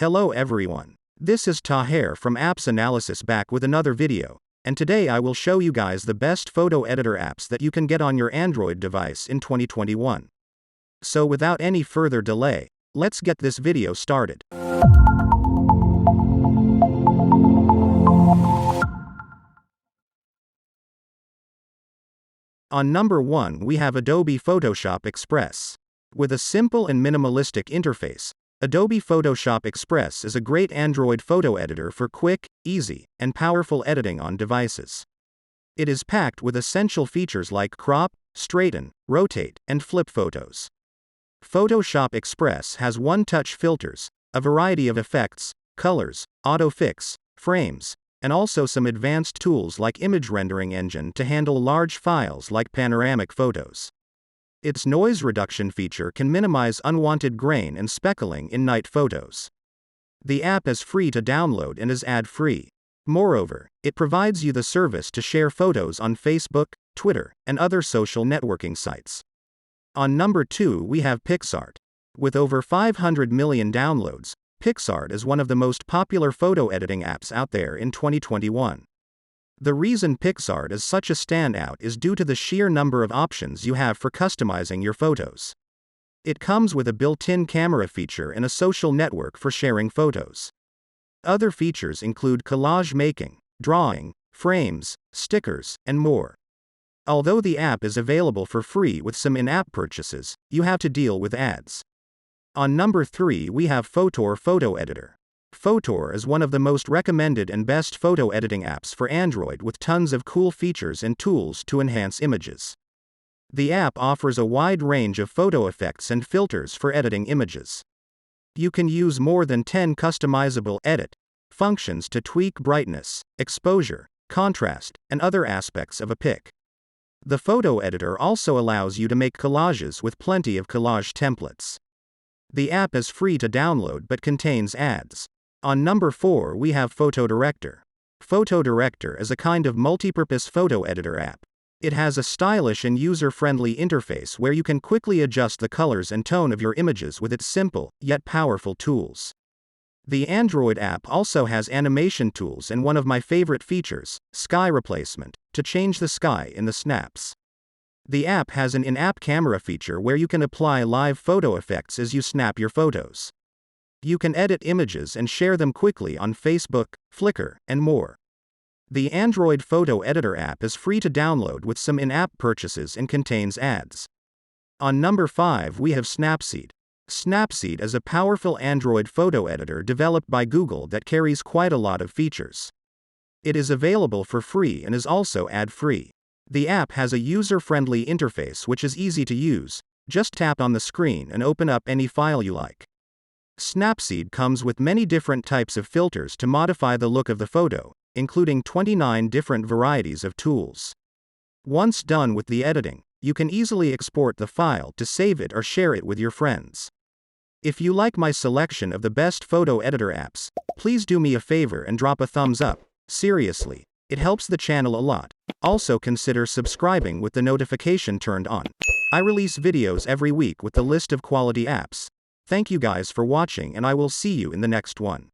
Hello everyone. This is Taher from Apps Analysis back with another video, and today I will show you guys the best photo editor apps that you can get on your Android device in 2021. So without any further delay, let's get this video started. On number 1 we have Adobe Photoshop Express. With a simple and minimalistic interface, Adobe Photoshop Express is a great Android photo editor for quick, easy, and powerful editing on devices. It is packed with essential features like crop, straighten, rotate, and flip photos. Photoshop Express has one-touch filters, a variety of effects, colors, autofix, frames, and also some advanced tools like image rendering engine to handle large files like panoramic photos. Its noise reduction feature can minimize unwanted grain and speckling in night photos. The app is free to download and is ad-free. Moreover, it provides you the service to share photos on Facebook, Twitter, and other social networking sites. On number 2 we have Picsart. With over 500 million downloads, Picsart is one of the most popular photo editing apps out there in 2021. The reason Picsart is such a standout is due to the sheer number of options you have for customizing your photos. It comes with a built-in camera feature and a social network for sharing photos. Other features include collage making, drawing, frames, stickers, and more. Although the app is available for free with some in-app purchases, you have to deal with ads. On number 3 we have Fotor Photo Editor. Fotor is one of the most recommended and best photo editing apps for Android with tons of cool features and tools to enhance images. The app offers a wide range of photo effects and filters for editing images. You can use more than 10 customizable edit functions to tweak brightness, exposure, contrast, and other aspects of a pic. The photo editor also allows you to make collages with plenty of collage templates. The app is free to download but contains ads. On number 4 we have PhotoDirector. PhotoDirector is a kind of multi-purpose photo editor app. It has a stylish and user-friendly interface where you can quickly adjust the colors and tone of your images with its simple, yet powerful tools. The Android app also has animation tools and one of my favorite features, sky replacement, to change the sky in the snaps. The app has an in-app camera feature where you can apply live photo effects as you snap your photos. You can edit images and share them quickly on Facebook, Flickr, and more. The Android photo editor app is free to download with some in-app purchases and contains ads. On number 5 we have Snapseed. Snapseed is a powerful Android photo editor developed by Google that carries quite a lot of features. It is available for free and is also ad-free. The app has a user-friendly interface which is easy to use. Just tap on the screen and open up any file you like. Snapseed comes with many different types of filters to modify the look of the photo, including 29 different varieties of tools. Once done with the editing, you can easily export the file to save it or share it with your friends. If you like my selection of the best photo editor apps, please do me a favor and drop a thumbs up. Seriously, it helps the channel a lot. Also consider subscribing with the notification turned on. I release videos every week with the list of quality apps. Thank you guys for watching and I will see you in the next one.